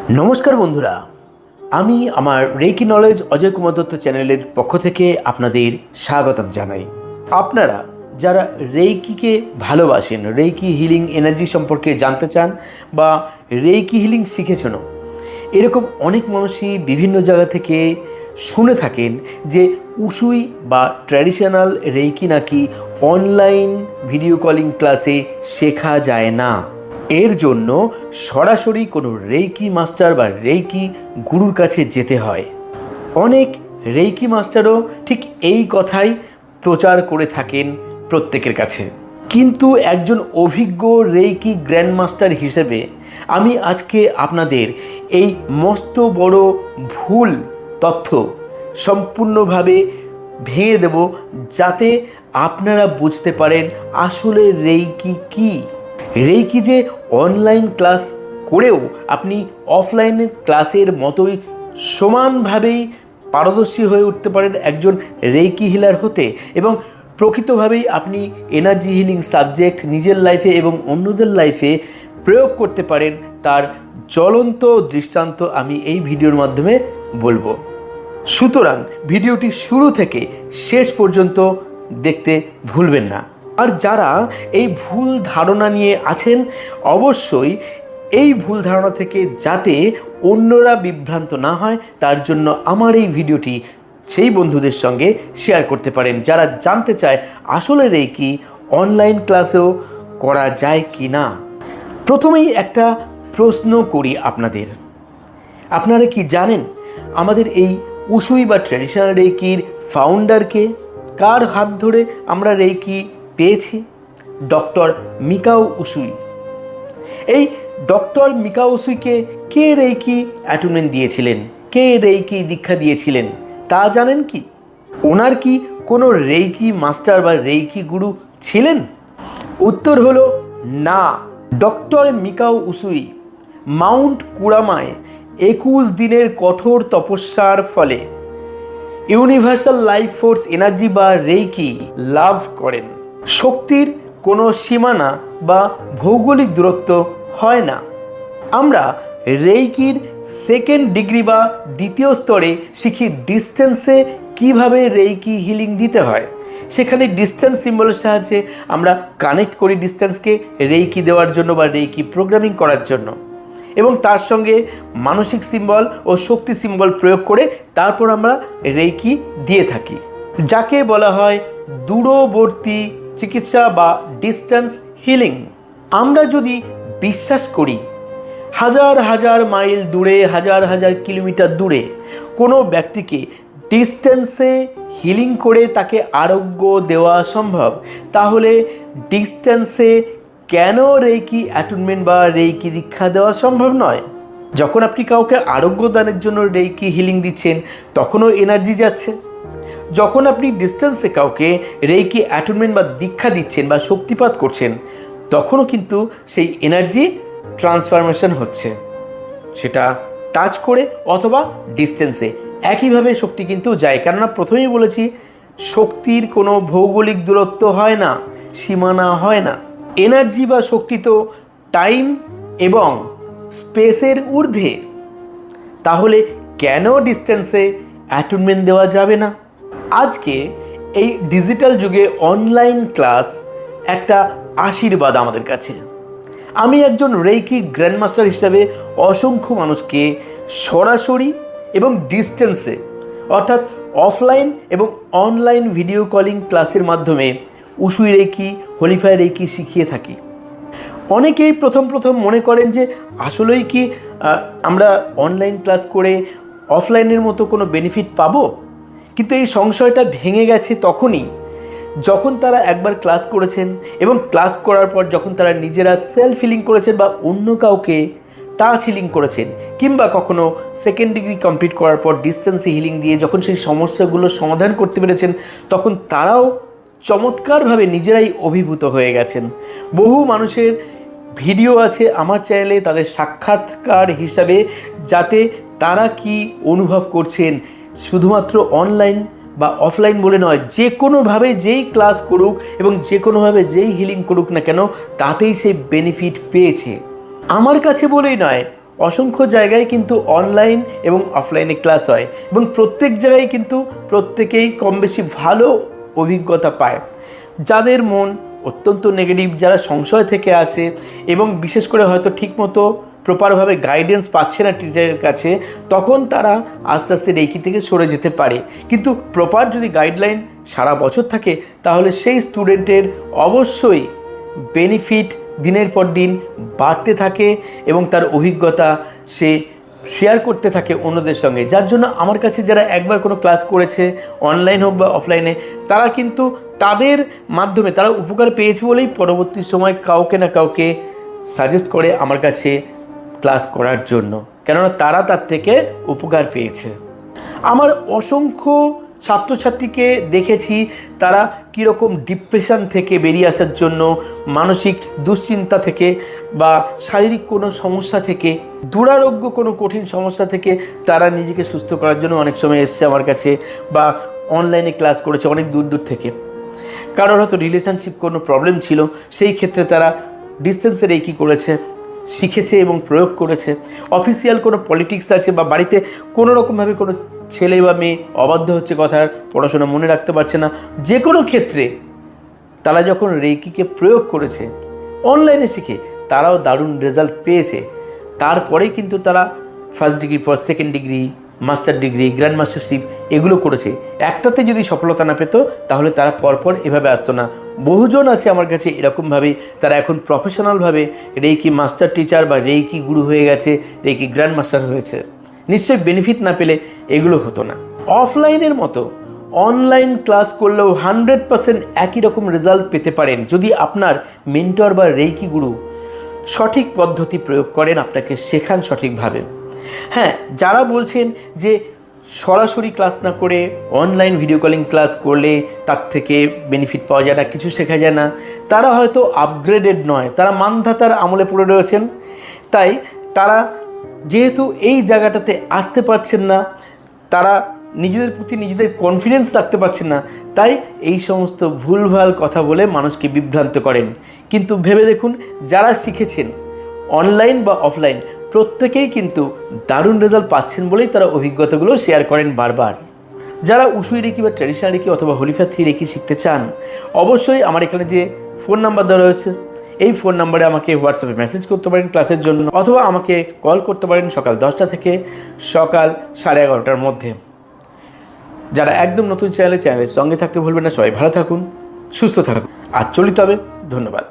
নমস্কার বন্ধুরা, আমি আমার রেকি নলেজ অজয় কুমার দত্ত চ্যানেলের পক্ষ থেকে আপনাদের স্বাগতম জানাই। আপনারা যারা রেইকিকে ভালোবাসেন, রেইকি হিলিং এনার্জি সম্পর্কে জানতে চান বা রেইকি হিলিং শিখেছেন, এরকম অনেক মানুষই বিভিন্ন জায়গা থেকে শুনে থাকেন যে উসুই বা ট্র্যাডিশনাল রেইকি নাকি অনলাইন ভিডিও কলিং ক্লাসে শেখা যায় না। এর জন্য সরাসরি কোনো রেইকি মাস্টার বা রেইকি গুরুর কাছে যেতে হয়। অনেক রেইকি মাস্টারও ঠিক এই কথাই প্রচার করে থাকেন প্রত্যেকের কাছে, কিন্তু একজন অভিজ্ঞ রেইকি গ্র্যান্ড মাস্টার হিসেবে আমি আজকে আপনাদের এই মস্ত বড় ভুল তথ্য সম্পূর্ণভাবে ভেঙে দেব, যাতে আপনারা বুঝতে পারেন আসলে রেইকি কী। রেইকি যে অনলাইন ক্লাস করেও আপনি অফলাইনের ক্লাসের মতোই সমানভাবেই পারদর্শী হয়ে উঠতে পারেন একজন রেইকি হিলার হতে, এবং প্রকৃতভাবেই আপনি এনার্জি হিলিং সাবজেক্ট নিজের লাইফে এবং অন্যদের লাইফে প্রয়োগ করতে পারেন, তার জ্বলন্ত দৃষ্টান্ত আমি এই ভিডিওর মাধ্যমে বলবো। সুতরাং ভিডিওটি শুরু থেকে শেষ পর্যন্ত দেখতে ভুলবেন না। আর যারা এই ভুল ধারণা নিয়ে আছেন, অবশ্যই এই ভুল ধারণা থেকে যাতে অন্যরা বিভ্রান্ত না হয় তার জন্য আমার এই ভিডিওটি সেই বন্ধুদের সঙ্গে শেয়ার করতে পারেন যারা জানতে চায় আসলে রেইকি অনলাইন ক্লাসেও করা যায় কি না। প্রথমেই একটা প্রশ্ন করি আপনাদের, আপনারা কি জানেন আমাদের এই উসুই বা ট্র্যাডিশনাল রেইকির ফাউন্ডারকে? কার হাত ধরে আমরা রেইকি পেয়েছি? Doctor Mikao Usui. এই ডক্টর মিকাও উসুইকে কে রেইকি অ্যাটুনমেন্ট দিয়েছিলেন, কে রেইকি দীক্ষা দিয়েছিলেন তা জানেন কি? ওনার কি কোনো রেইকি মাস্টার বা রেইকি গুরু ছিলেন? উত্তর হলো না। ডক্টর মিকাও উসুই মাউন্ট কুরামায় 21 দিনের কঠোর তপস্যার ফলে ইউনিভার্সাল লাইফ ফোর্স এনার্জি বা রেইকি লাভ করেন। শক্তির কোনো সীমানা বা ভৌগোলিক দূরত্ব হয় না। আমরা রেইকির সেকেন্ড ডিগ্রি বা দ্বিতীয় স্তরে শিখি ডিস্টেন্সে কিভাবে রেইকি হিলিং দিতে হয়। সেখানে ডিস্টেন্স সিম্বলের সাহায্যে আমরা কানেক্ট করি ডিস্টেন্সকে রেইকি দেওয়ার জন্য বা রেইকি প্রোগ্রামিং করার জন্য, এবং তার সঙ্গে মানসিক সিম্বল ও শক্তি সিম্বল প্রয়োগ করে তারপর আমরা রেইকি দিয়ে থাকি, যাকে বলা হয় দূরবর্তী চিকিৎসা বা ডিস্টেন্স হিলিং। আমরা যদি বিশ্বাস করি হাজার হাজার মাইল দূরে, হাজার হাজার কিলোমিটার দূরে কোনো ব্যক্তিকে ডিস্টেন্সে হিলিং করে তাকে আরোগ্য দেওয়া সম্ভব, তাহলে ডিস্টেন্সে কেন রেইকি অ্যাটুনমেন্ট বা রেইকি দীক্ষা দেওয়া সম্ভব নয়? যখন আপনি কাউকে আরোগ্য দানের জন্য রেইকি হিলিং দিচ্ছেন তখনও এনার্জি যাচ্ছে। যখন আপনি ডিস্টেন্সে কাউকে রেইকি অ্যাটুনমেন্ট বা দীক্ষা দিচ্ছেন বা শক্তিপাত করছেন তখনও কিন্তু সেই এনার্জি ট্রান্সফরমেশন হচ্ছে, সেটা টাচ করে অথবা ডিস্টেন্সে একইভাবে শক্তি কিন্তু যায়। কেননা প্রথমেই বলেছি শক্তির কোনো ভৌগোলিক দূরত্ব হয় না, সীমানা হয় না। এনার্জি বা শক্তি তো টাইম এবং স্পেসের ঊর্ধ্বে, তাহলে কেন ডিস্টেন্সে অ্যাটুনমেন্ট দেওয়া যাবে না? আজকে এই ডিজিটাল যুগে অনলাইন ক্লাস একটা আশীর্বাদ আমাদের কাছে। আমি একজন রেইকি গ্র্যান্ডমাস্টার হিসাবে অসংখ্য মানুষকে সরাসরি এবং ডিস্টেন্সে অর্থাৎ অফলাইন এবং অনলাইন ভিডিও কলিং ক্লাসের মাধ্যমে উসুই রেইকি, হোলিফাই রেইকি শিখিয়ে থাকি। অনেকেই প্রথম মনে করেন যে আসলেই কি আমরা অনলাইন ক্লাস করে অফলাইনের মতো কোনো বেনিফিট পাবো, কিন্তু এই সংশয়টা ভেঙে গেছে তখনই যখন তারা একবার ক্লাস করেছেন এবং ক্লাস করার পর যখন তারা নিজেরা সেলফ হিলিং করেছেন বা অন্য কাউকে টাচ হিলিং করেছেন, কিংবা কখনো সেকেন্ড ডিগ্রি কমপ্লিট করার পর ডিস্টেন্সে হিলিং দিয়ে যখন সেই সমস্যাগুলোর সমাধান করতে পেরেছেন, তখন তারাও চমৎকারভাবে নিজেরাই অভিভূত হয়ে গেছেন। বহু মানুষের ভিডিও আছে আমার চ্যানেলে তাদের সাক্ষাৎকার হিসাবে, যাতে তারা কি অনুভব করছেন শুধুমাত্র অনলাইন বা অফলাইন বলে নয়, যে কোনোভাবে যেই ক্লাস করুক এবং যে কোনোভাবে যেই হিলিং করুক না কেন তাতেই সে বেনিফিট পেয়েছে। আমার কাছে বলেই নয়, অসংখ্য জায়গায় কিন্তু অনলাইন এবং অফলাইনে ক্লাস হয় এবং প্রত্যেক জায়গায় কিন্তু প্রত্যেকেই কম বেশি ভালো অভিজ্ঞতা পায়। যাদের মন অত্যন্ত নেগেটিভ, যারা সংশয় থেকে আসে এবং বিশেষ করে হয়তো ঠিকমতো প্রপারভাবে গাইডেন্স পাচ্ছে না টিচারের কাছে, তখন তারা আস্তে আস্তে রেকি থেকে সরে যেতে পারে। কিন্তু প্রপার যদি গাইডলাইন সারা বছর থাকে তাহলে সেই স্টুডেন্টের অবশ্যই বেনিফিট দিনের পর দিন বাড়তে থাকে এবং তার অভিজ্ঞতা সে শেয়ার করতে থাকে অন্যদের সঙ্গে। যার জন্য আমার কাছে যারা একবার কোনো ক্লাস করেছে অনলাইন হোক বা অফলাইনে, তারা কিন্তু তাদের মাধ্যমে তারা উপকার পেয়েছে বলেই পরবর্তী সময় কাউকে না কাউকে সাজেস্ট করে আমার কাছে ক্লাস করার জন্য, কেননা তারা তার থেকে উপকার পেয়েছে। আমার অসংখ্য ছাত্রছাত্রীকে দেখেছি তারা কীরকম ডিপ্রেশন থেকে বেরিয়ে আসার জন্য, মানসিক দুশ্চিন্তা থেকে বা শারীরিক কোনো সমস্যা থেকে, দুরারোগ্য কোনো কঠিন সমস্যা থেকে তারা নিজেকে সুস্থ করার জন্য অনেক সময় এসছে আমার কাছে বা অনলাইনে ক্লাস করেছে অনেক দূর দূর থেকে। কারোর হয়তো রিলেশনশিপ কোনো প্রবলেম ছিল, সেই ক্ষেত্রে তারা ডিস্টেন্সে রেকি করেছে, শিখেছে এবং প্রয়োগ করেছে। অফিসিয়াল কোনো পলিটিক্স আছে বা বাড়িতে কোনো রকমভাবে কোনো ছেলে বা মেয়ে অবাধ্য হচ্ছে, কথার পড়াশোনা মনে রাখতে পারছে না, যে কোনো ক্ষেত্রে তারা যখন রেকিকে প্রয়োগ করেছে অনলাইনে শিখে, তারাও দারুণ রেজাল্ট পেয়েছে। তারপরেই কিন্তু তারা ফার্স্ট ডিগ্রি পর second degree, master degree, grand mastership এগুলো করেছে। একটাতে যদি সফলতা না পেত তাহলে তারা পরপর এভাবে আসতো না। বহুজন আছে আমার কাছে এরকমভাবেই, তারা এখন প্রফেশনালভাবে রেকি মাস্টার টিচার বা রেকি গুরু হয়ে গেছে, রেকি গ্র্যান্ড মাস্টার হয়েছে। নিশ্চয়ই বেনিফিট না পেলে এগুলো হতো না। অফলাইনের মতো অনলাইন ক্লাস করলেও 100% একই রকম রেজাল্ট পেতে পারেন যদি আপনার মেন্টর বা রেকি গুরু সঠিক পদ্ধতি প্রয়োগ করেন, আপনাকে শেখান সঠিকভাবে। হ্যাঁ, যারা বলছেন যে সরাসরি ক্লাস না করে অনলাইন ভিডিও কলিং ক্লাস করলে তার থেকে বেনিফিট পাওয়া যায় না, কিছু শেখা যায় না, তারা হয়তো আপগ্রেডেড নয়, তারা মানধাতার আমলে পড়ে রয়েছেন। তাই তারা যেহেতু এই জায়গাটাতে আসতে পারছেন না, তারা নিজেদের প্রতি নিজেদের কনফিডেন্স রাখতে পারছেন না, তাই এই সমস্ত ভুলভাল কথা বলে মানুষকে বিভ্রান্ত করেন। কিন্তু ভেবে দেখুন, যারা শিখেছেন অনলাইন বা অফলাইন প্রত্যেকেই কিন্তু দারুণ রেজাল্ট পাচ্ছেন বলেই তারা অভিজ্ঞতাগুলো শেয়ার করেন বারবার। যারা উসুই রেকি বা ট্র্যাডিশনাল রেকি অথবা হলিফা থ্রি রেকি শিখতে চান, অবশ্যই আমার এখানে যে ফোন নাম্বার দেওয়া রয়েছে এই ফোন নাম্বারে আমাকে হোয়াটসঅ্যাপে মেসেজ করতে পারেন ক্লাসের জন্য, অথবা আমাকে কল করতে পারেন সকাল 10টা থেকে সকাল 11:30টার মধ্যে। যারা একদম নতুন চ্যানেলের সঙ্গে থাকতে ভুলবেন না। সবাই ভালো থাকুন, সুস্থ থাকুন আর চলিত হবে। ধন্যবাদ।